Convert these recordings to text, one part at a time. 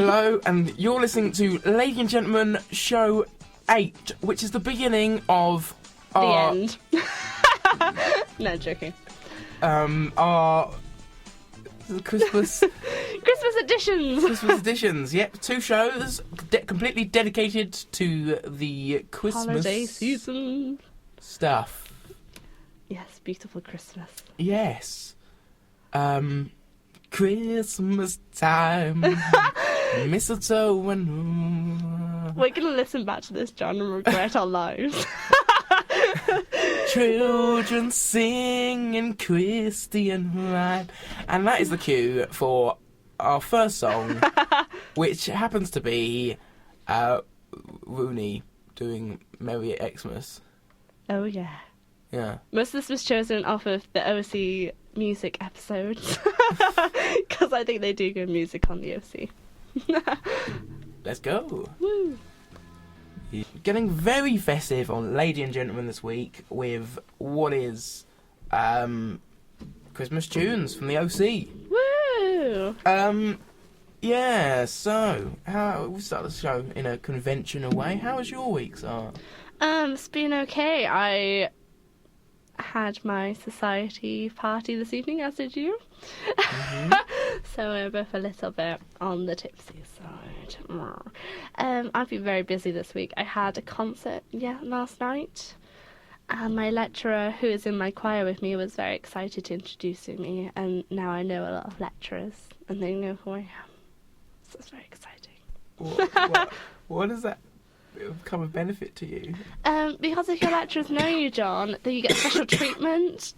Hello, and you're listening to Ladies and Gentlemen Show 8, which is the beginning of our... The end. No, joking. Our Christmas... Christmas editions! Christmas editions, yep. 2 shows completely dedicated to the Christmas... Holiday season. Stuff. Yes, beautiful Christmas. Yes. Christmas time. Mistletoe and... We're going to listen back to this, John, and regret our lives. Children singing Christian rhyme. And that is the cue for our first song, which happens to be Rooney doing Merry Xmas. Oh, yeah. Yeah. Most of this was chosen off of the OC music episodes. Because I think they do good music on the OC. Let's go. Woo. Getting very festive on Lady and Gentlemen this week with what is Christmas tunes from the OC. Woo! Yeah, so we'll start the show in a conventional way. How was your week, Sarah? It's been okay. I had my society party this evening, as did you. Mm-hmm. So we're both a little bit on the tipsy side. I've been very busy this week. I had a concert last night, and my lecturer, who is in my choir with me, was very excited to introduce me, and now I know a lot of lecturers, and they know who I am. So it's very exciting. What does that become a benefit to you? Because if your lecturers know you, John, then you get special treatment.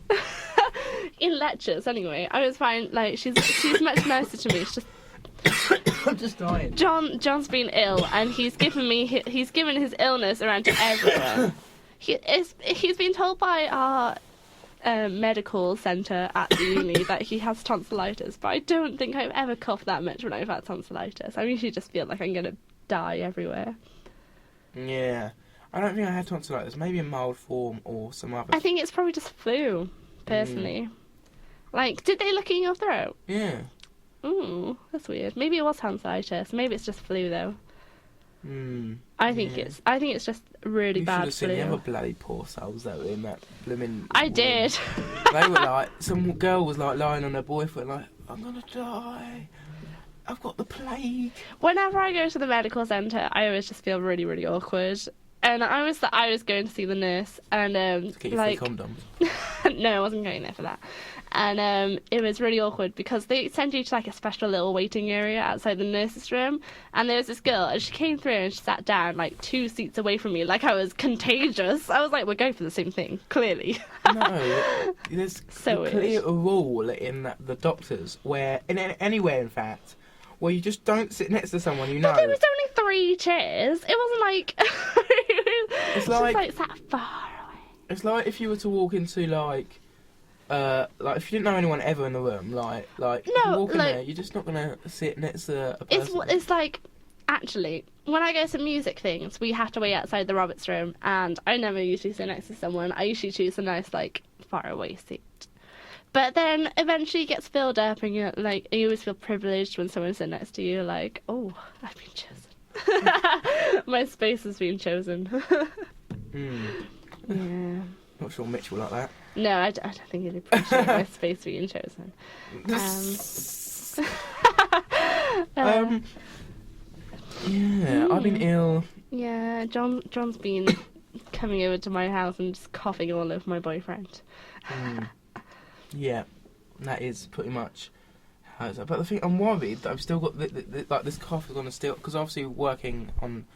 In lectures, anyway. I was fine. Like, she's much nicer to me. It's just I'm just dying. John's been ill, and he's given his illness around to everyone. He's been told by our medical centre at the uni that he has tonsillitis, but I don't think I've ever coughed that much when I've had tonsillitis. I usually just feel like I'm gonna die everywhere. Yeah. I don't think I had tonsillitis. Maybe a mild form or some other... I think it's probably just flu, personally. Like, did they look in your throat? Yeah. Ooh, that's weird. Maybe it was tonsillitis. Maybe it's just flu, though. I think it's just really you bad should have seen flu. the other bloody poor souls that were in that blooming... I did. They were like... Some girl was like lying on her boyfriend like, I'm gonna die. I've got the plague. Whenever I go to the medical centre, I always just feel really, really awkward. And I was going to see the nurse, and To get you like, free condoms. no, I wasn't going there for that. And it was really awkward because they send you to like a special little waiting area outside the nurse's room, and there was this girl, and she came through and she sat down like 2 seats away from me, like I was contagious. I was like, we're going for the same thing, clearly. No, there's So a clear rule in the doctors where, anywhere in fact, where you just don't sit next to someone you know. But there was only 3 chairs. It wasn't like It's just like sat far away. It's like if you were to walk into like if you didn't know anyone ever in the room, like if you walk in there, you're just not gonna sit next to a person. It's like, actually, when I go to music things, we have to wait outside the Roberts room, and I never usually sit next to someone. I usually choose a nice like far away seat. But then eventually it gets filled up, and you always feel privileged when someone's sitting next to you. Like, oh, I've been chosen. My space has been chosen. Yeah. Not sure Mitch will like that. No, I don't think he'd appreciate my space being chosen. Yeah, I've been ill. Yeah, John's been coming over to my house and just coughing all over my boyfriend. Yeah, that is pretty much how it's. But the thing, I'm worried that I've still got like this cough is gonna still, because obviously working on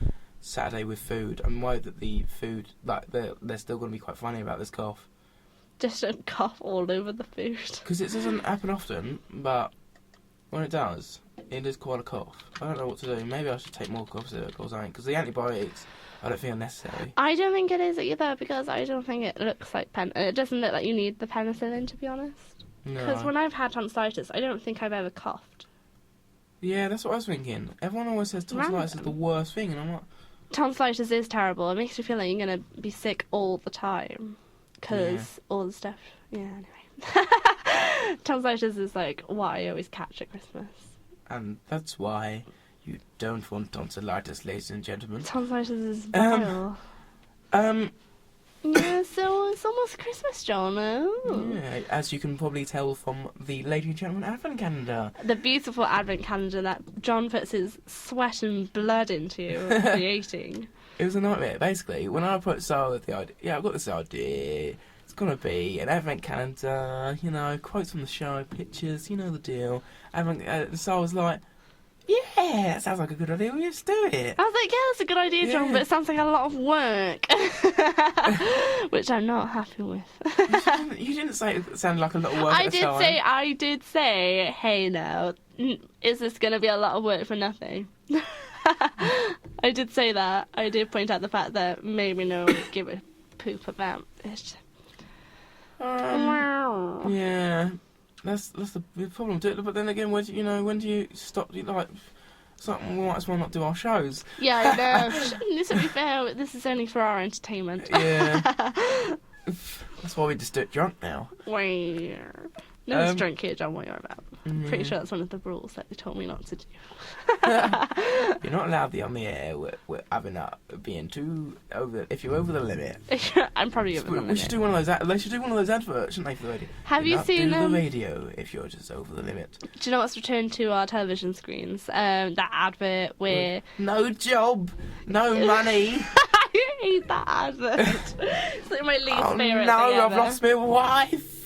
Saturday with food, I'm worried that the food, like they're still gonna be quite funny about this cough. Just don't cough all over the food. Because it doesn't happen often, but when it does, it is quite a cough. I don't know what to do. Maybe I should take more cough syrup or something, because the antibiotics I don't think are necessary. I don't think it is either, because I don't think it looks like it doesn't look like you need the penicillin, to be honest. Because when I've had tonsillitis, I don't think I've ever coughed. Yeah, that's what I was thinking. Everyone always says tonsillitis is the worst thing, and I'm like... Tonsillitis is terrible. It makes you feel like you're going to be sick all the time. Because all the stuff... Yeah, anyway. Tonsillitis is like what I always catch at Christmas. And that's why You don't want tonsillitis, ladies and gentlemen. Tonsillitis is vile. Yeah, so it's almost Christmas, John. Oh. Yeah, as you can probably tell from the Lady and Gentleman Advent Calendar. The beautiful advent calendar that John puts his sweat and blood into creating. It was a nightmare. Basically, when I approached Sarah with the idea, I've got this idea. It's going to be an advent calendar, quotes from the show, pictures, you know the deal. Sarah was like, yeah, that sounds like a good idea. We'll just do it. I was like, yeah, that's a good idea, John, but it sounds like a lot of work. Which I'm not happy with. You didn't say it sounded like a lot of work at the time. I did say, hey now, is this going to be a lot of work for nothing? I did say that. I did point out the fact that maybe no one would give a poop about it. Yeah. That's the problem. But then again, when do you stop? We might as well not do our shows. Yeah, I know. This, to be fair, this is only for our entertainment. Yeah. That's why we just do it drunk now. No one's drunk here, John. What you're about? I'm pretty sure that's one of the rules that they told me not to do. You're not allowed to be on the air. We're having being too over. If you're over the limit, I'm probably over the limit. We should do one of those. They should do one of those adverts, shouldn't they, for the radio? Have you seen the radio if you're just over the limit? Do you know what's returned to our television screens? That advert where no job, no money. I hate that advert. It's like my least favourite thing no, ever. I've lost my wife.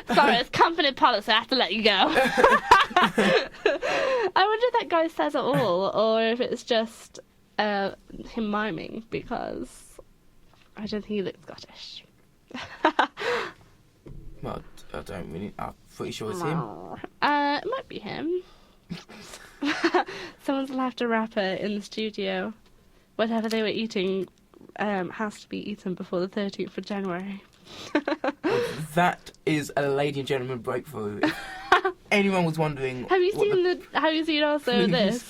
Sorry, it's company policy. I have to let you go. I wonder if that guy says it all, or if it's just him miming, because I don't think he looks Scottish. Well, I don't really. I'm pretty sure it's him. It might be him. Someone's gonna have to wrap it in the studio. Whatever they were eating has to be eaten before the 13th of January. That is a lady and gentleman breakthrough. If anyone was wondering, have you seen also this?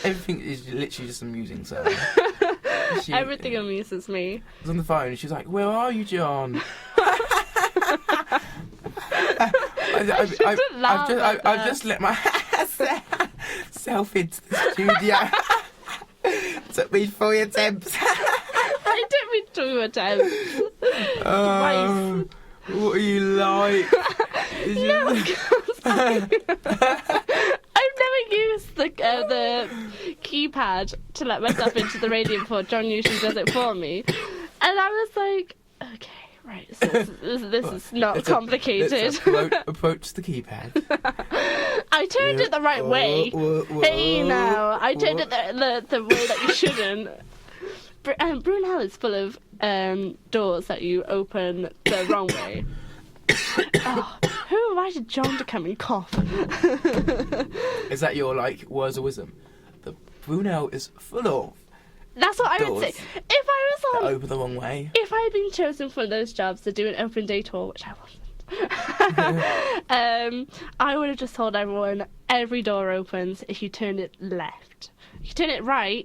Everything is literally just amusing. So everything amuses me. I was on the phone and she's like, "Where are you, John?" I've just let my self into the studio. Took me 3 attempts. I didn't mean 2 attempts. Oh, what are you like? I've never used the keypad to let myself into the radio before. John usually does it for me. And I was like, okay, right, so this is not complicated. Let's approach the keypad. I turned it the right way. Hey now, I turned it the way that you shouldn't. Brunel is full of doors that you open the wrong way. Who invited John to come and cough? Is that your words of wisdom? The Brunel is full of. That's what I would say. If I was on open the wrong way. If I had been chosen for those jobs to do an open day tour, which I wasn't, I would have just told everyone every door opens if you turn it left. If you turn it right,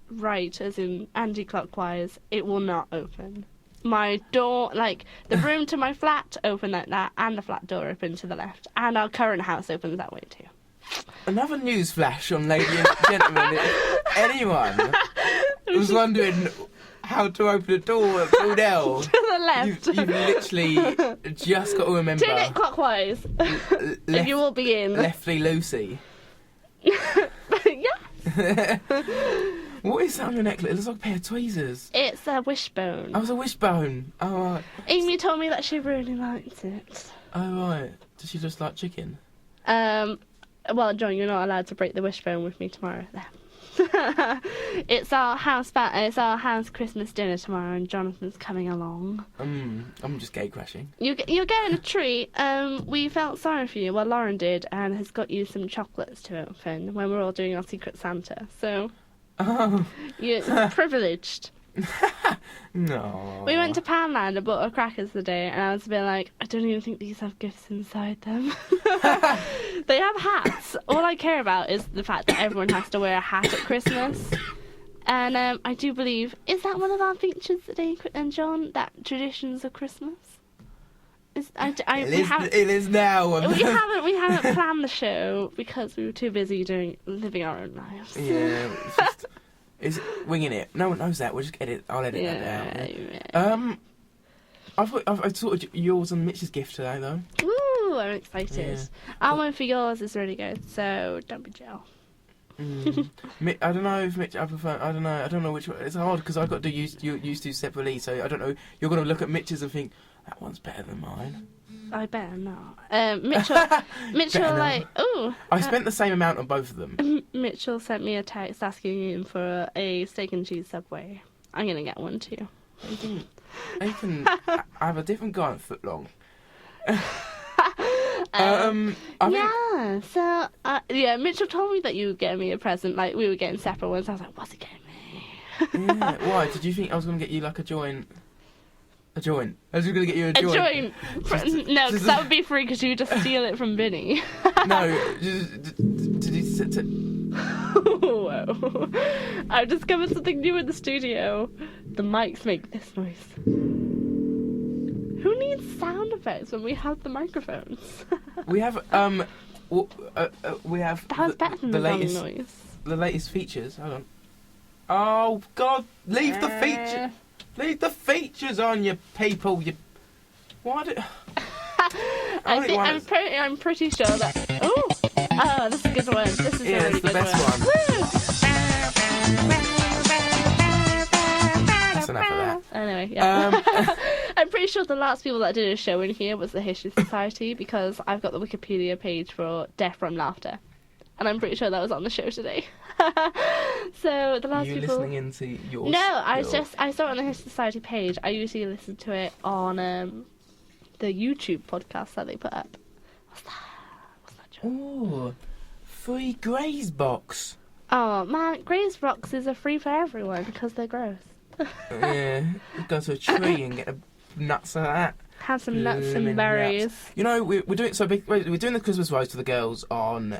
right as in anti-clockwise, it will not open. My door, the room to my flat open like that, and the flat door open to the left, and our current house opens that way too. Another news flash on Lady and Gentlemen. If anyone was wondering how to open a door at Brunel, to the left, you've literally just got to remember. Turn it clockwise, and you will be in. Lefty Lucy. Yes. What is that on your necklace? It looks like a pair of tweezers. It's a wishbone. Oh, it's a wishbone. Oh, right. Amy told me that she really liked it. Oh, right. Does she just like chicken? Well, John, you're not allowed to break the wishbone with me tomorrow. There. It's our house Christmas dinner tomorrow, and Jonathan's coming along. I'm just gate crashing. You're getting a treat. We felt sorry for you. Well, Lauren did, and has got you some chocolates to open when we're all doing our Secret Santa. So, you're privileged. No. We went to Poundland and bought our crackers today, and I was a bit like, I don't even think these have gifts inside them. They have hats. All I care about is the fact that everyone has to wear a hat at Christmas. And I do believe, is that one of our features today, and John, that traditions of Christmas? It is now. we haven't planned the show because we were too busy living our own lives. Yeah, it's winging it. No one knows that. We'll just edit. I'll edit that out. I've sorted yours and Mitch's gift today, though. Ooh, I'm excited. Yeah. Our one for yours is really good, so don't be jealous. I don't know if Mitch. I don't know which one. It's hard because I've got to do used to separately. So I don't know. You're going to look at Mitch's and think that one's better than mine. I better not. Mitchell, like, ooh. I spent the same amount on both of them. Mitchell sent me a text asking him for a steak and cheese Subway. I'm gonna get one too. I can have a different guy at Footlong. Mitchell told me that you were getting me a present. Like, we were getting separate ones. I was like, what's he getting me? Yeah, why? Did you think I was going to get you, like, a joint? A joint? I was going to get you a joint. No, because that would be free because you just steal it from Vinny. No, did you sit Whoa. I've discovered something new in the studio. The mics make this noise. Who needs sound effects when we have the microphones? We have we have that was better than the latest noise. The latest features. Hold on. Oh God! Leave the feature. Leave the features on, you people. You. Why do? I'm pretty sure that. Oh, this is a good one. This is a really the good best one. Woo! That's enough of that. Anyway, yeah. I'm pretty sure the last people that did a show in here was the History Society because I've got the Wikipedia page for Death from Laughter, and I'm pretty sure that was on the show today. So the last you people. Listening into yours? No, I saw it on the History Society page. I usually listen to it on the YouTube podcast that they put up. What's that joke? Oh, free Graze box. Oh man, Graze box is a free for everyone because they're gross. Yeah, go to a tree and get the nuts of that. Have some nuts and berries. Nuts. You know, we're doing we're doing the Christmas roast for the girls on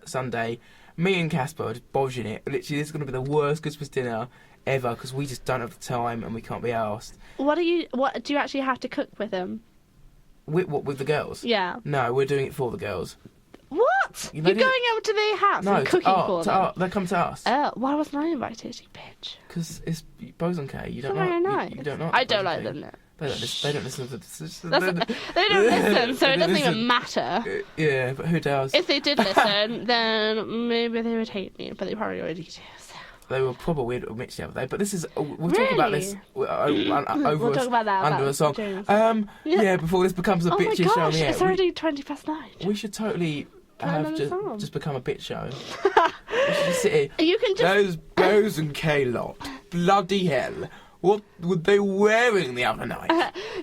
Sunday. Me and Casper are just bodging it. Literally, this is going to be the worst Christmas dinner ever because we just don't have the time and we can't be arsed. What do you actually have to cook with them? With the girls? Yeah. No, we're doing it for the girls. What? You're going over to their house and cooking for them? They come to us. Why wasn't I invited, you bitch? Because it's Boson K. You don't know. Very nice. You don't know. I don't like them. They don't listen to this. They don't listen, so it doesn't even matter. Yeah, but who does? If they did listen, then maybe they would hate me, but they probably already do. So. They were probably weird at Mitch the other day, but this is we'll talk about this we'll talk about that under a song. Yeah, before this becomes a bitchy show. Oh my gosh, it's already 9:20. We should totally have just become a bitch show. We should just sit here. You can just those Boson K lot. Bloody hell. What were they wearing the other night?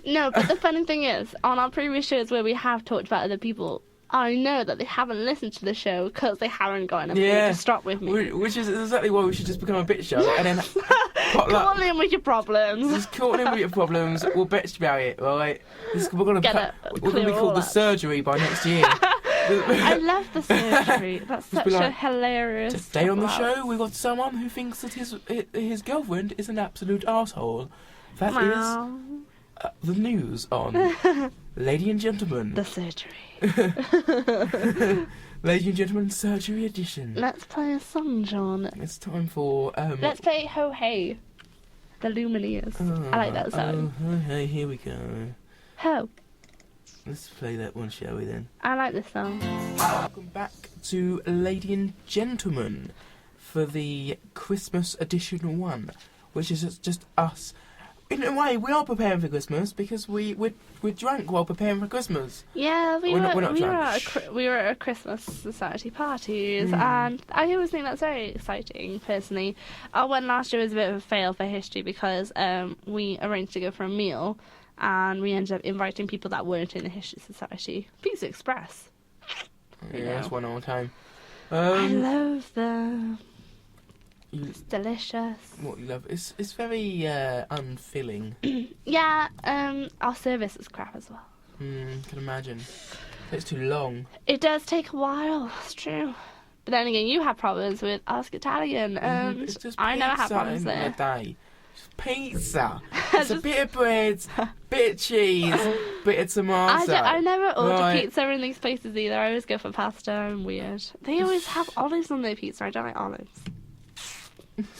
No, but the funny thing is, on our previous shows where we have talked about other people, I know that they haven't listened to the show because they haven't gotten a to stop with me. Which is exactly why we should just become a bitch show and then call in with your problems. Just call in with your problems. We'll bitch about it, right? We're gonna be called The Surgery by next year. I love The Surgery. That's such a hilarious. Today on the show, we got someone who thinks that his girlfriend is an absolute asshole. That is the news on Lady and Gentlemen. The Surgery. Lady and Gentlemen, Surgery Edition. Let's play a song, John. It's time for let's play Ho Hey, the Lumineers. I like that song. Oh, hey, here we go. Ho. Let's play that one, shall we then? I like this song. Welcome back to Lady and Gentlemen for the Christmas edition 1, which is just us. In a way, we are preparing for Christmas because we're drunk while preparing for Christmas. Yeah, we were at a Christmas society parties, and I always think that's very exciting. Personally, our one last year was a bit of a fail for history because we arranged to go for a meal, and we ended up inviting people that weren't in the History Society. Pizza Express. Yeah, that's one all the time. I love them. It's delicious. What you love? It's very unfilling. Yeah, our service is crap as well. Can imagine. It's too long. It does take a while, that's true. But then again, you have problems with Ask Italian, and it's just I never have problems in there. a day. Pizza. It's a bit of bread, bit of cheese, bit of tomato. I never order Right. pizza in these places either. I always go for pasta. I'm weird. They always have olives on their pizza. I don't like olives.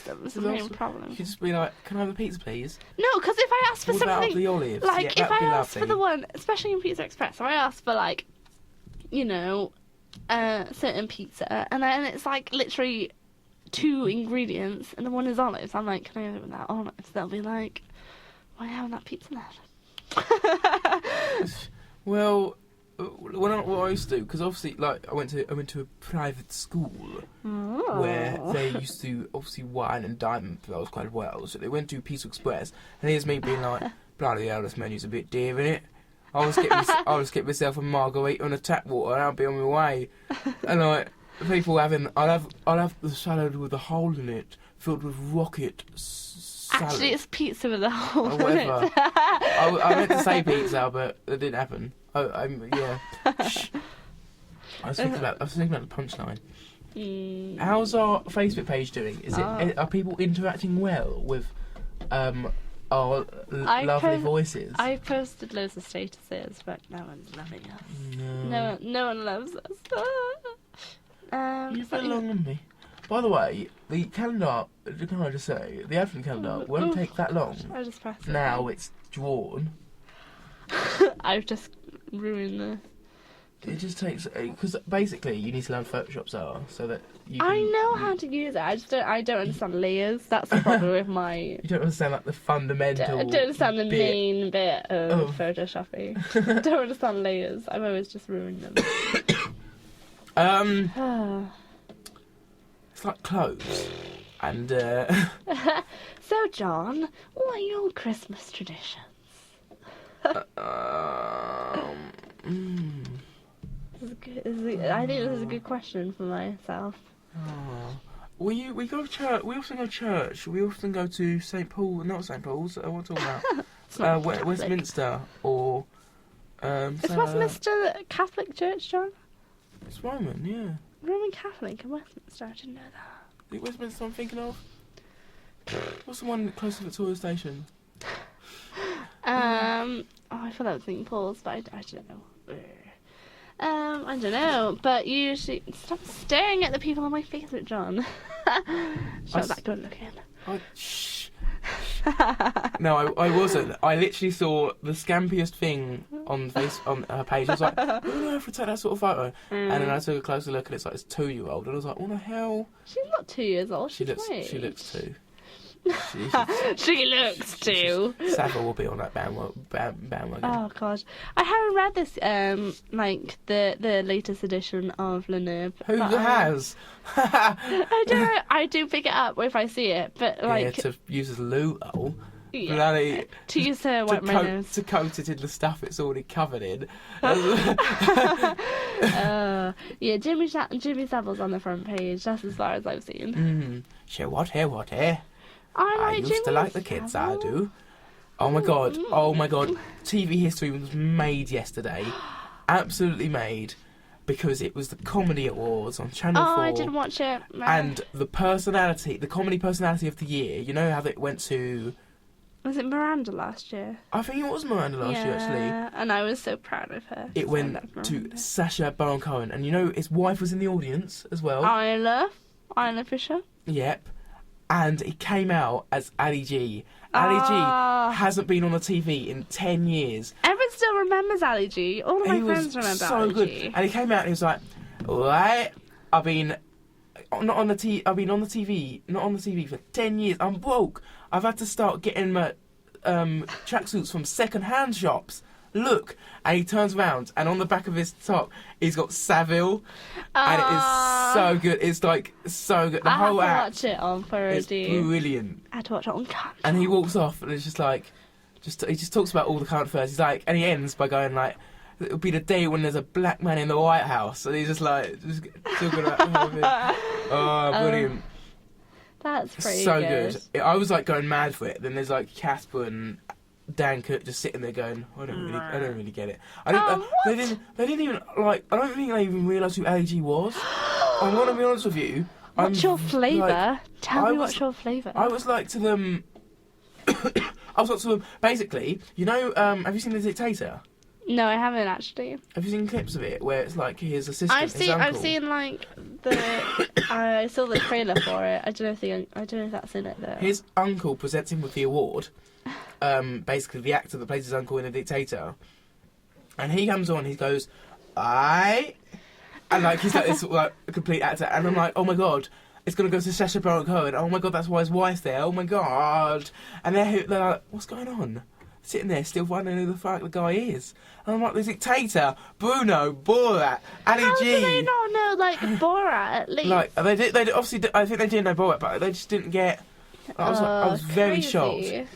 That's the main problem. You could just be like, can I have a pizza, please? No, because if I ask for What about something, the olives? like Yeah, if that'd I be ask for lovely. the one, especially in Pizza Express, if I ask for like, you know, certain pizza, and then it's like literally 2 ingredients, and the one is olives. I'm like, can I have it without olives? They'll be like, why haven't that pizza left? Well, what I used to do, because obviously, like, I went to a private school where they used to obviously wine and dine themselves quite well. So they went to Pizza Express, and here's me being like, bloody hell, this menu's a bit dear, innit? I'll just get myself a margarita and a tap water, and I'll be on my way. And like people I'll have the salad with a hole in it, filled with rocket salad. Actually, it's pizza with a hole Or in whatever. it. I meant to say pizza, but it didn't happen. Yeah. I was thinking about the punchline. How's our Facebook page doing? Are people interacting well with our lovely voices? I posted loads of statuses, but no one's loving us. No one loves us. You belong on me. By the way, the calendar, can I just say, the advent calendar won't take that long. I just pressed it. Now it's drawn. I've just ruined the... It just takes, because basically you need to learn Photoshop so that you can... I know how to use it. I don't understand layers. That's the problem with my... You don't understand like the fundamental I don't understand the bit. main bit of Photoshopping. I don't understand layers. I've always just ruined them. It's like clothes. And So, John, what are your Christmas traditions? I think this is a good question for myself. we go to church. We often go to church. We often go to St Paul. Not St Paul's. What am I talking about? Westminster or. Is Westminster the Catholic Church, John? It's Roman, yeah. Roman Catholic in Westminster. I didn't know that. Is it Westminster I'm thinking of? What's the one close to Victoria Station? I thought that was St Paul's, but I don't know. I don't know, but you should stop staring at the people on my Facebook, John. Not that good looking. Shh. No, I wasn't. I literally saw the scampiest thing on her page. I was like, I don't know if I take that sort of photo. And then I took a closer look and it's like this 2-year-old. And I was like, what the hell? She's not 2 years old. She looks 2. She looks 2. Savile will be on that bandwagon. Oh god, I haven't read this. Like the latest edition of Le Nerve. Who has? I do pick it up if I see it, but like yeah, to use as Luto. yeah, Bloody, to use to wipe my nose. To coat it in the stuff it's already covered in. Yeah, Jimmy Savile's on the front page. That's as far as I've seen. Sure, what here? I used Jimmy to like the kids, I Savile. do. Oh my god. TV history was made yesterday. Absolutely made. Because it was the Comedy Awards on Channel 4. Oh, I didn't watch it. No. And the comedy personality of the year, you know how it went to... Was it Miranda last year? I think it was Miranda last year, actually. And I was so proud of her. It went to Sacha Baron Cohen. And you know, his wife was in the audience as well. Isla Fisher. Yep. And he came out as Ali G. Ali G hasn't been on the TV in 10 years. Everyone still remembers Ali G. All of my friends remember so Ali good. G. And he came out and he was like, "Right, I've been not on the TV for 10 years. I'm broke. I've had to start getting my tracksuits from second-hand shops. Look." And he turns around and on the back of his top he's got Savile, and it is so good. It's like so good. The whole act watch it on is Parody. brilliant. I had to watch it on Cut. And he walks off and it's just like, he just talks about all the current affairs. He's like, and he ends by going like, "It'll be the day when there's a black man in the White House," and he's just like, just talking about the whole thing. Oh, brilliant. That's pretty So good. I was like going mad for it. Then there's like Casper and Dan Cook just sitting there going, I don't really get it. They didn't even like. I don't think they even realised who Ali G was. I'm gonna be honest with you. What's your flavour? Like, Tell me what's your flavour. I was like to them, I was got to basically, you know, have you seen The Dictator? No, I haven't actually. Have you seen clips of it where it's like his assistant, his uncle? I've seen like I saw the trailer for it. I don't know if that's in it though. His uncle presents him with the award. Basically, the actor that plays his uncle in The Dictator, and he comes on. He goes, "I," and like he's like this like complete actor, and I'm like, "Oh my god." It's going to go to Sacha Baron Cohen. Oh my god, that's why his wife's there. Oh my god. And they're like, what's going on? Sitting there still wondering who the fuck the guy is. And I'm like, The Dictator, Bruno, Borat, Ali How G. do they not know like Borat at least? Like they obviously I think they did know Borat, but they just didn't get. I was very crazy. shocked.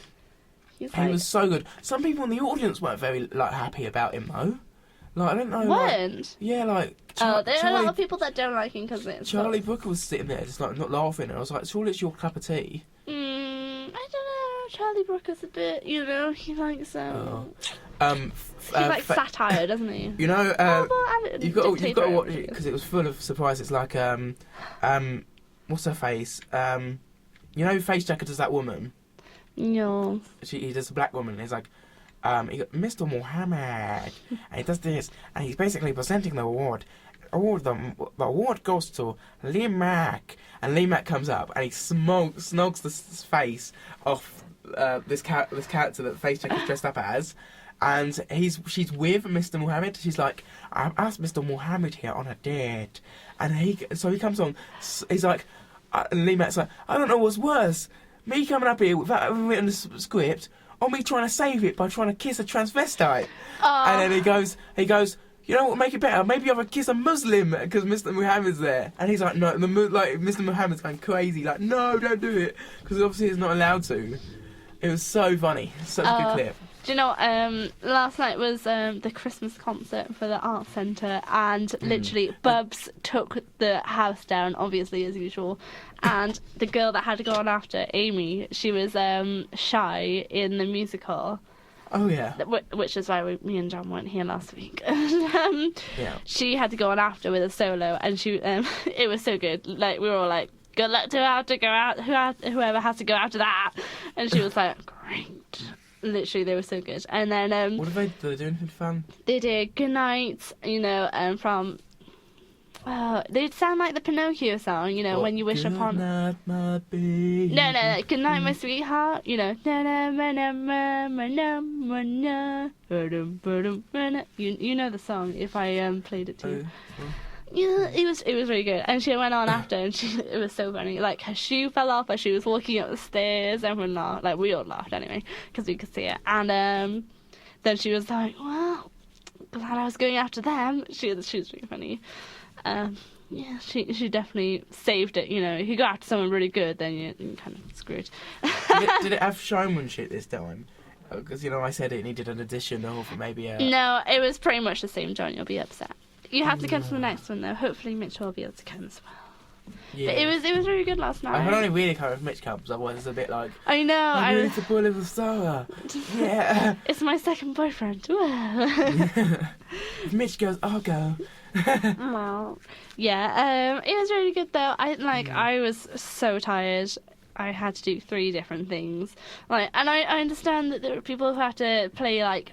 He was so good. Some people in the audience weren't very like happy about him though. Like I don't know. Weren't? Like, yeah, like. There are a lot of people that don't like him because it's. Charlie Brooker was sitting there just like not laughing, and I was like, surely it's your cup of tea. I don't know. Charlie Brooker's a bit, he likes he likes satire, doesn't he? You know, you've got to watch it it because it was full of surprises. Like what's her face? You know, who Face Jacket does that woman. No. He does a black woman. He's like, he got Mr. Mohammed, and he does this, and he's basically presenting the award. The award goes to Lee Mack, and Lee Mack comes up and he snogs the face off this character that Face Check is dressed up as, and she's with Mr. Mohammed. She's like, I've asked Mr. Mohammed here on a date, and he comes on. He's like, and Lee Mack's like, I don't know what's worse, me coming up here without having written the script, or me trying to save it by trying to kiss a transvestite. And then he goes. You know what would make it better? Maybe you have a kiss a Muslim because Mr. Muhammad's there. And he's like, no, Mr. Muhammad's going crazy. Like, no, don't do it. Because obviously he's not allowed to. It was so funny. Such a good clip. Do you know, last night was the Christmas concert for the Arts Centre, and literally Bubs took the house down, obviously, as usual. And the girl that had to go on after, Amy, she was shy in the musical. Oh, yeah. Which is why me and John weren't here last week. Yeah. She had to go on after with a solo, and she it was so good. Like, we were all like, good luck to whoever has to go after that. And she was like, great. Literally, they were so good. And then... what did they do? Anything fun? They did Good Night, from... they sound like the Pinocchio song, when you wish good upon... Night, my baby. No, Good Night, my sweetheart, You know the song, if I played it to you. Yeah, it was really good. And she went on after, and it was so funny. Like, her shoe fell off as she was walking up the stairs. Everyone laughed. Like, we all laughed anyway, because we could see it. And then she was like, well, glad I was going after them. She was really funny. Yeah, she definitely saved it. If you go after someone really good, then you're kind of screwed. did it have showmanship this time? Because, I said it needed an addition or maybe a... No, it was pretty much the same, John. You'll be upset. You have to come to the next one, though. Hopefully Mitch will be able to come as well. Yeah. But it was really good last night. I can only really come if Mitch comes, otherwise it's a bit like... I know. I'm ready to pull a little Sarah. Yeah. It's my second boyfriend. If Mitch goes, I'll go. Well, yeah. It was really good, though. I was so tired. I had to do 3 different things. And I understand that there are people who have to play, a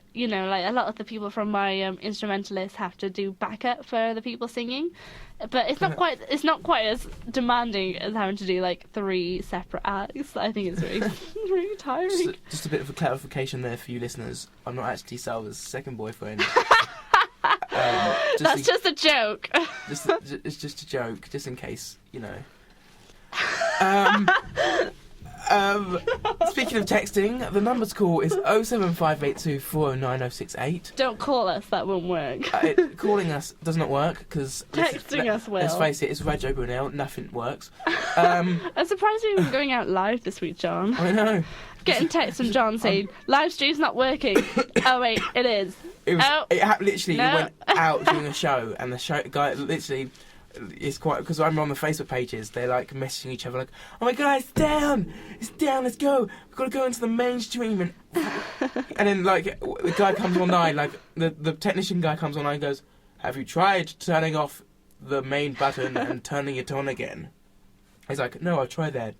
lot of the people from my instrumentalists have to do backup for the people singing. But it's not quite as demanding as having to do, 3 separate acts. I think it's really, really tiring. Just a bit of a clarification there for you listeners. I'm not actually Salva's second boyfriend. That's just a joke. It's just a joke, just in case, Speaking of texting, the number to call is 07582 409 Don't call us, that won't work. Calling us does not work because texting us will. Let's face it, it's Radio Brunel, nothing works. I'm surprised we were going out live this week, John. I know. Getting texts from John saying live stream's not working. Oh wait, it is. It literally went out during a show, and the show guy literally. It's quite because I'm on the Facebook pages. They're messaging each other "Oh my god, it's down! Let's go! We've got to go into the mainstream." And then the guy comes online, the technician guy comes online and goes, "Have you tried turning off the main button and turning it on again?" He's like, "No, I've tried that."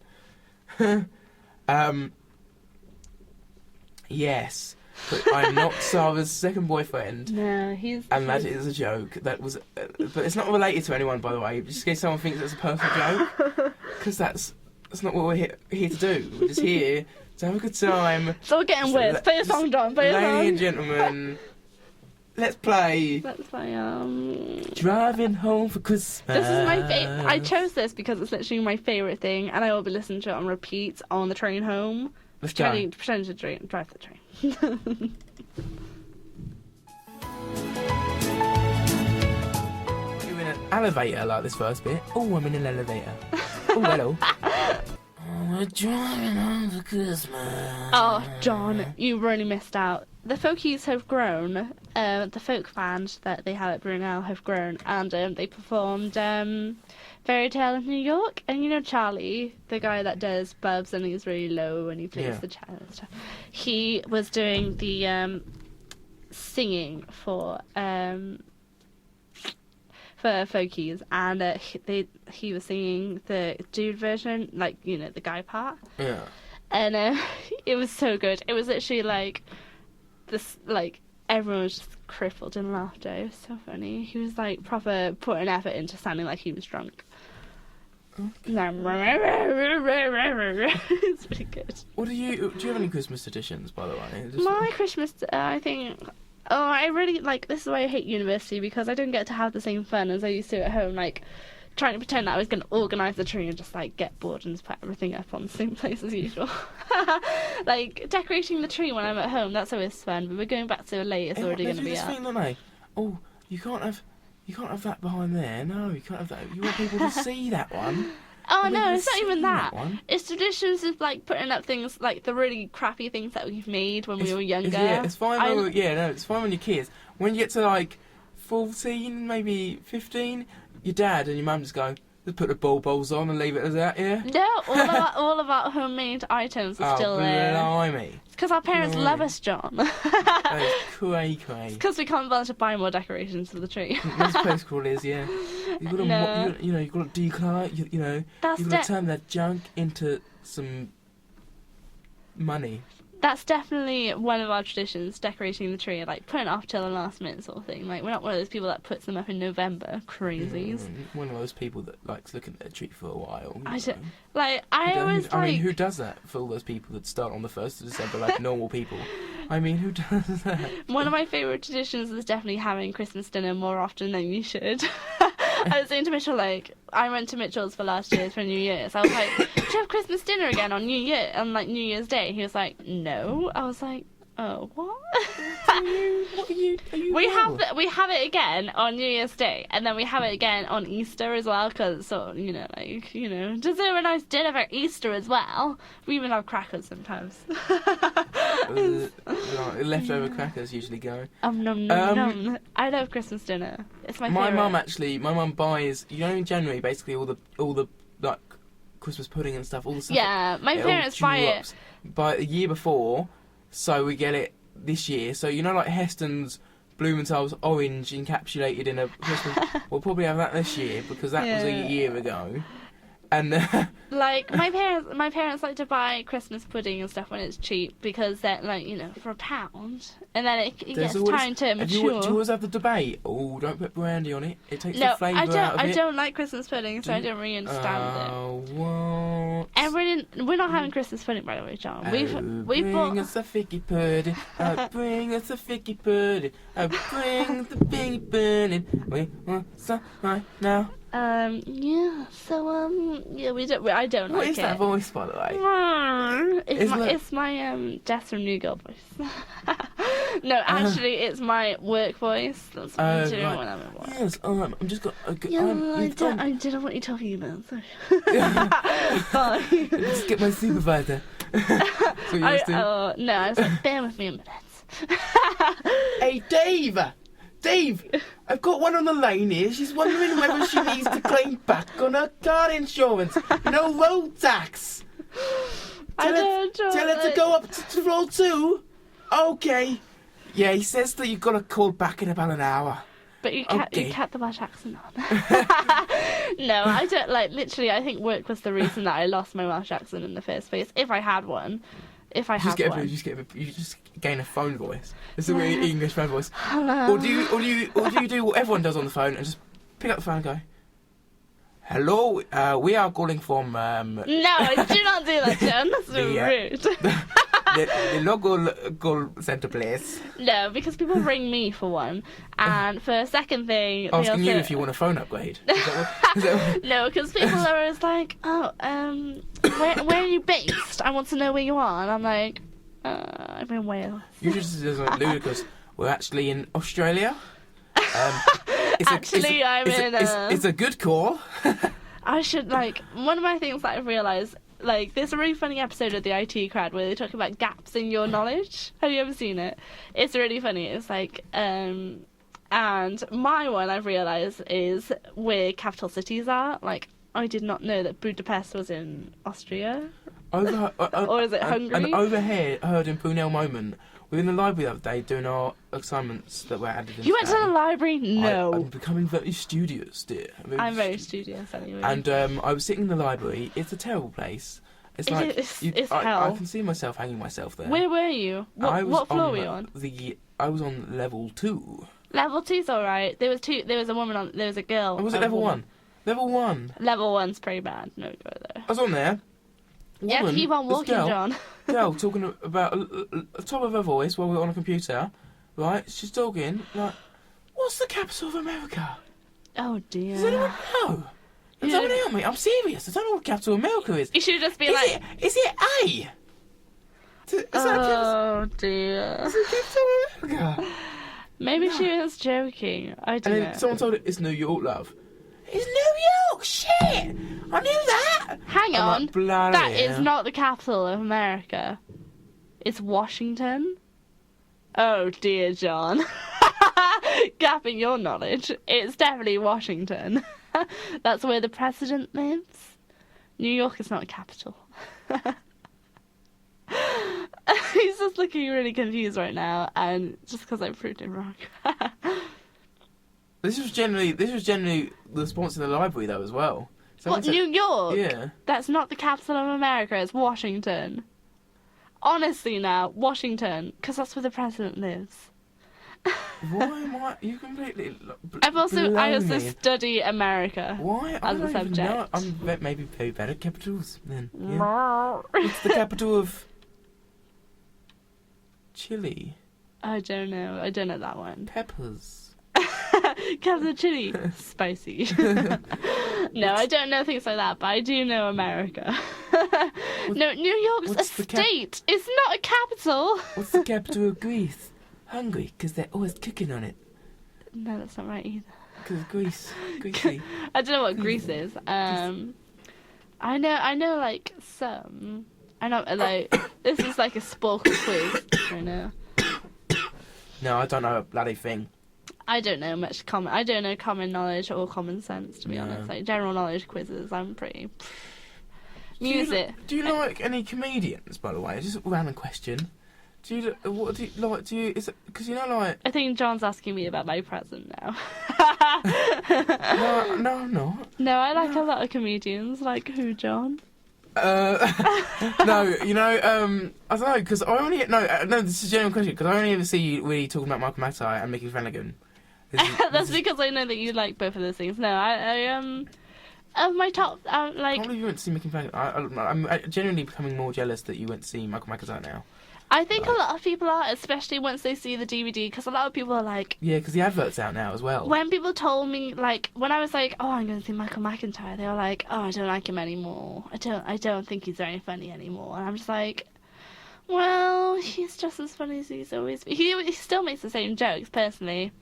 Yes, but I'm not Sarah's second boyfriend. No, he's. And that is a joke. That was, but it's not related to anyone, by the way. Just in case someone thinks it's a personal joke, because that's not what we're here to do. We're just here to have a good time. So we're getting weird. Play a song, John. Play a song. Ladies and gentlemen, let's play. Let's play. Driving home for Christmas. This is my favorite. I chose this because it's literally my favorite thing, and I will be listening to it on repeat on the train home. Let's go. Pretending to drive the train. You're in an elevator like this first bit. Oh, I'm in an elevator. Oh, hello. We're driving home for Christmas. Oh, John, you really missed out. The Folkies have grown. The folk band that they had at Brunel have grown, and they performed Fairy Tale of New York. And you know Charlie, the guy that does Bubs and he's really low and he plays the cello and stuff. He was doing the singing for Folkies, and he was singing the dude version, like, you know, the guy part. Yeah. And it was so good. It was literally like this, like everyone was just crippled in laughter. It was so funny. He was like proper putting effort into sounding like he was drunk. Okay. It's really good. What do you have any Christmas traditions, by the way? My Christmas, I think. Oh, I really like. This is why I hate university, because I don't get to have the same fun as I used to at home. Like trying to pretend that I was going to organise the tree and just like get bored and just put everything up on the same place as usual. Like decorating the tree when I'm at home, that's always fun. But we're going back so late; it's already going to be up. Thing, don't they? Oh, you can't have that behind there. No, you can't have that. You want people to see that one. Oh no, it's not even that. It's traditions of like putting up things like the really crappy things that we've made when we were younger. It's fine. It's fine when you're kids. When you get to like 14, maybe 15, your dad and your mum just go, just put the baubles on and leave it as that. Yeah. No, all of our homemade items are still there. Blimey. It's because our parents love us, John. That is cray. It's because we can't bother to buy more decorations for the tree. Most place call is, yeah. You've got to, you've got to declutter. You've got to turn that junk into some money. That's definitely one of our traditions, decorating the tree, like putting it off till the last minute sort of thing. Like, we're not one of those people that puts them up in November. Crazies. One of those people that likes looking at their tree for a while. I mean, who does that for all those people that start on the 1st of December like normal people? I mean, who does that? One of my favourite traditions is definitely having Christmas dinner more often than you should. I was saying to Mitchell, like, I went to Mitchell's for last year's for New Year's. I was like, should you have Christmas dinner again on New Year's Day? He was like, no. I was like, oh, what? We have it again on New Year's Day, and then we have it again on Easter as well, because deserve a nice dinner for Easter as well. We even have crackers sometimes. Leftover crackers usually go. Nom. I love Christmas dinner. It's my favourite. My mum buys, in January, basically all the like Christmas pudding and stuff, all the stuff. Yeah, my parents buy it a year before. So we get it this year. So like Heston's Blumenthal's orange encapsulated in a Christmas. We'll probably have that this year because that was a year ago. And like my parents like to buy Christmas pudding and stuff when it's cheap because they're like for £1, and then it gets time to mature. Do you always have the debate? Oh, don't put brandy on it. It takes the flavour out of it. I don't like Christmas pudding, so I don't really understand it. Oh, what? And we're not having Christmas pudding, by the way, John. Bring us a ficky pudding. Bring us a ficky pudding. Bring the big pudding. We want some right now. We don't. I don't like it. What is that voice, by the way? It's my Death from New Girl voice. No, actually, it's my work voice. That's what I do when I'm at work. Yes, I'm just got. I don't know what you're talking about. Sorry. Just get my supervisor. No, I was like, bear with me a minute. Hey, Dave, I've got one on the line here. She's wondering whether she needs to claim back on her car insurance. No road tax. Tell her to go up to floor 2. Okay. Yeah, he says that you've got to call back in about an hour. But you kept the Welsh accent on. No, I don't literally, I think work was the reason that I lost my Welsh accent in the first place, if I had one. if I have one. You just gain a phone voice. It's a really English phone voice. Hello. Or do you do what everyone does on the phone and just pick up the phone and go, "Hello, we are calling from No, do not do that, John. That's rude. the local centre place." No, because people ring me for one, and for a second thing, they Asking you also- if you want a phone upgrade. No, because people are always like, "Oh, where are you based? I want to know where you are." And I'm like, "I'm in Wales." You just like ludicrous. We're actually in Australia. It's a good call. I should, like, one of my things that I've realised, like, there's a really funny episode of the IT Crowd where they talk about gaps in your knowledge. Have you ever seen it? It's really funny. It's like, and my one I've realised is where capital cities are. Like, I did not know that Budapest was in Austria. Or is it Hungary? An overheard in Brunel moment. We were in the library the other day doing our assignments that were added in. You went to the library? No. I'm becoming very studious, dear. I'm very studious anyway. And I was sitting in the library. It's a terrible place. It's like it's hell. I can see myself hanging myself there. Where were you? What floor were you on? I was on level 2. Level 2's alright. There was a woman on. There was a girl. Or was it level 1? Level 1. Level 1's pretty bad. No go there. I was on there. Yeah, keep on walking, John. Girl talking about the top of her voice while we're on a computer, right? She's talking like, "What's the capital of America?" Oh dear. Does anyone know? Can someone help me? I'm serious. I don't know what capital of America is. You should just be Is it A? Oh dear. Is it capital of America? Maybe she was joking. I don't And know. then someone told her it's New York, love. It's New York. Shit! I knew that. Hang I'm on. like, bloody That is hell. not the capital of America. It's Washington. Oh dear, John. Gapping your knowledge. It's definitely Washington. That's where the president lives. New York is not a capital. He's just looking really confused right now, and just because I proved him wrong. This was generally the response in the library though as well. What, New York? Yeah. That's not the capital of America, it's Washington. Honestly now, Washington, because that's where the president lives. Why am I? You completely. I also me. study America. Why? I as a don't even subject. know. I'm maybe very bad at capitals then. Yeah. What's the capital of Chile? I don't know. I don't know that one. Peppers. Capital of Chile. Spicy. No, I don't know things like that, but I do know America. No, New York's a state. It's not a capital. What's the capital of Greece? Hungry, because they're always cooking on it. No, that's not right either. Because Greasy. I don't know what Greece is. I know like some. I know like this is like a sporkle quiz right now. No, I don't know a bloody thing. I don't know much I don't know common knowledge or common sense, to be honest. Like general knowledge quizzes, I'm pretty. Music. Do you like any comedians, by the way? Just a random question. Do you like? Is it because you know like? I think John's asking me about my present now. No, I'm not. No, I like a lot of comedians. Like who, John? No, you know, I don't know because I only no, this is a genuine question because I only ever see you really talking about Michael McIntyre and Mickey Flanagan. That's because I know that you like both of those things. No, I of my top like. I can't believe you went to see Mickey Flanagan. I'm genuinely becoming more jealous that you went to see Michael McIntyre now. I think a lot of people are, especially once they see the DVD, because a lot of people are like... Yeah, because the advert's out now as well. When people told me, like, when I was like, oh, I'm going to see Michael McIntyre, they were like, oh, I don't like him anymore. I don't think he's very funny anymore. And I'm just like, well, he's just as funny as he's always been. He still makes the same jokes, personally.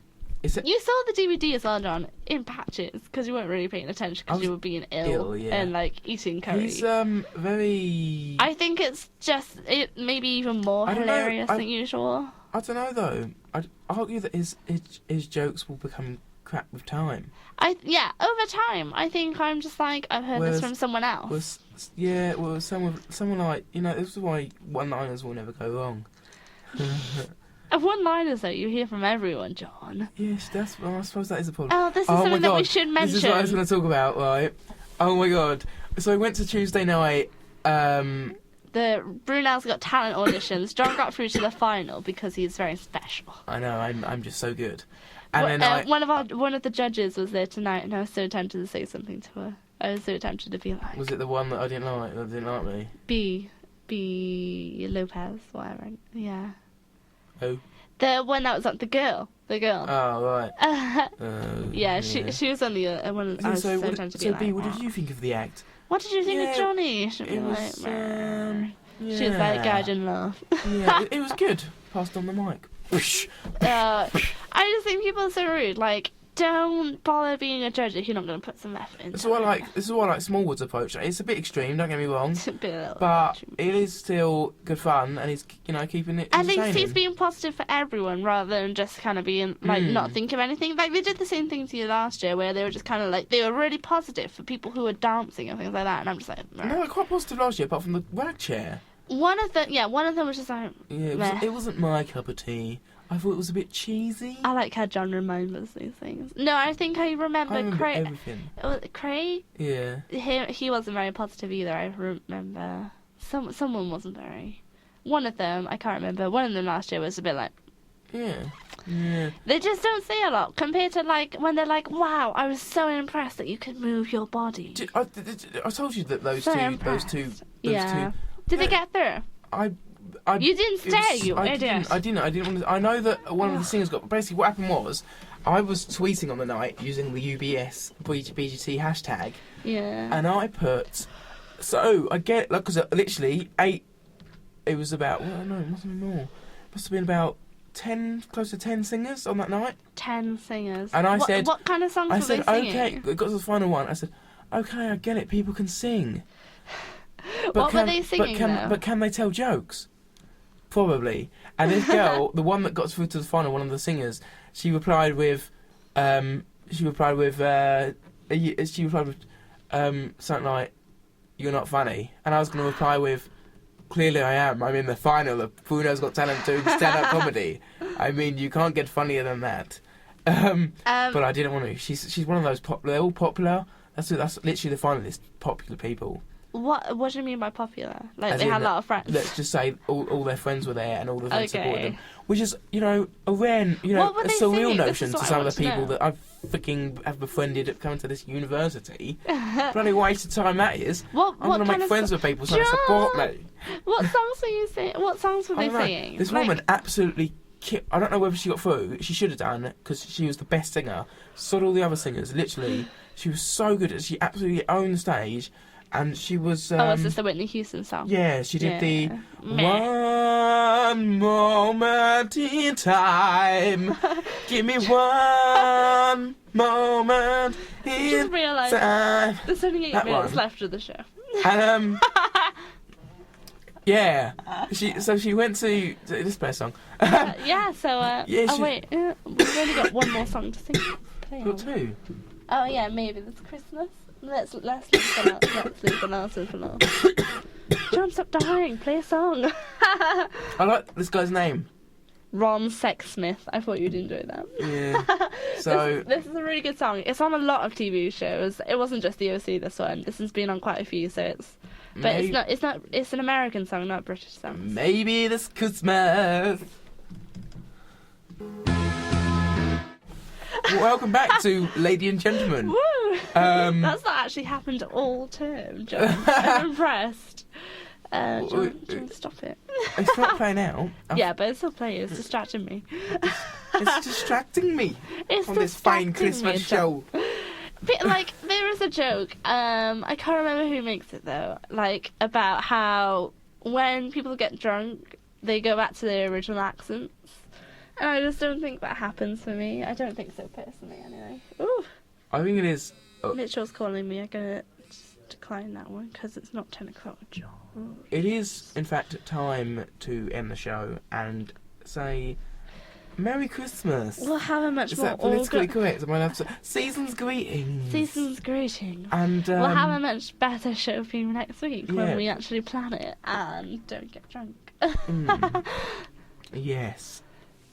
You saw the DVD as well, John, in patches, because you weren't really paying attention because you were being ill and, like, eating curry. He's, very... I think it's just, it maybe even more hilarious than usual. I don't know, though. I'd argue that his jokes will become crap with time. Over time. I think I'm just like, I've heard this from someone else. Someone like, you know, this is why one-liners will never go wrong. Of one-liners, though, you hear from everyone, John. Yes, I suppose that is a problem. Oh, this is something that we should mention. This is what I was going to talk about, right? Oh my god. So I went to Tuesday night, the Brunel's Got Talent auditions, John got through to the final because he's very special. I know, I'm just so good. And then one of the judges was there tonight, and I was so tempted to say something to her. I was so tempted to be like... Was it the one that I didn't like, that didn't like me? B. Lopez, whatever. Yeah. Who? The one that was the girl. The girl. Oh, right. Yeah, she was on the one. I was so tempted to be like... B, what did you think of the act? What did you think of Johnny? It was, She was like, I didn't laugh. Yeah, it was good. Passed on the mic. I just think people are so rude. Like, don't bother being a judge if you're not going to put some effort into it. This is why I like Smallwood's approach. It's a bit extreme, don't get me wrong. It's a bit but extreme. it is still good fun, and he's keeping it At entertaining. least he's being positive for everyone rather than just kind of being like not think of anything. Like they did the same thing to you last year, where they were just kind of like they were really positive for people who were dancing and things like that. And I'm just like, no, they're quite positive last year, apart from the rag chair. One of them was just like, it wasn't my cup of tea. I thought it was a bit cheesy. I like how John reminds us these things. No, I think I remember Craig. Everything. Craig? Yeah. He wasn't very positive either. I remember. Someone wasn't very. One of them, I can't remember. One of them last year was a bit like. Yeah. Yeah. They just don't say a lot compared to like when they're like, "Wow, I was so impressed that you could move your body." I told you that those two. Yeah. Did they get through? You didn't stay, you idiot. I didn't want to. I know that one of the singers got. Basically, what happened was, I was tweeting on the night using the UBS BGT hashtag. Yeah. And I put. So I get because literally 8. It was about. Well, no, it must have been more. Must have been about 10, close to 10 singers on that night. 10 singers. And I said, what kind of songs were they singing? Okay, it got to the final one. I said, okay, I get it. People can sing. What were they singing? But can they tell jokes? Probably. And this girl, the one that got through to the final, one of the singers, she replied with, something like, "You're not funny." And I was going to reply with, "Clearly I am. I'm in the final of Bruno's Got Talent doing stand-up comedy. I mean, you can't get funnier than that." But I didn't want to. She's one of those they're all popular. That's literally the finalists, popular people. What do you mean by popular? Like they had a lot of friends. Let's just say all their friends were there and all the friends supported them, which is a rare, a surreal notion to some of the people that I've freaking have befriended coming to this university. Bloody waste of time that is. I'm gonna make friends with people trying to support me. What songs were you saying? What songs were they singing? This woman absolutely. I don't know whether she got through. She should have done because she was the best singer. So did all the other singers. Literally, she was so good. She absolutely owned the stage. And she was... is this the Whitney Houston song? Yeah, she did the... One moment in time. Give me one moment in time. Just realised there's only 8 minutes left of the show. And, yeah. She went to... This best song. Wait. We've only got one more song to sing. Got 2. Oh, yeah, maybe. It's Christmas. Let's leave the last one for last. John, stop dying. Play a song. I like this guy's name. Ron Sexsmith. I thought you'd enjoy that. Yeah. So this is a really good song. It's on a lot of TV shows. It wasn't just the OC. This one. This has been on quite a few. So it's. But it's not. It's an American song, not a British song. Maybe this Christmas. Welcome back to Lady and Gentlemen. Woo! That's not actually happened all term, John. I'm impressed. John, stop it. It's not playing out. Yeah, but it's still playing. It's distracting me. It's distracting me on this fine Christmas show. Like, there is a joke. I can't remember who makes it, though. Like, about how when people get drunk, they go back to their original accents. And I just don't think that happens for me. I don't think so personally, anyway. Ooh. I think it is. Mitchell's calling me. I'm gonna just decline that one because it's not 10 o'clock. John. It is, in fact, time to end the show and say Merry Christmas. We'll have a much is more. That politically correct? Am I allowed to say season's greetings? Season's greetings. And we'll have a much better show for you next week when we actually plan it and don't get drunk. Yes.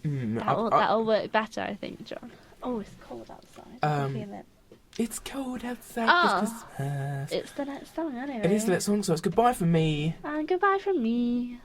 That'll work better, I think, John. Oh, it's cold outside. I can feel it. It's cold outside Oh. this Christmas. It's the next song anyway. It is the next song, so it's goodbye from me. And goodbye from me.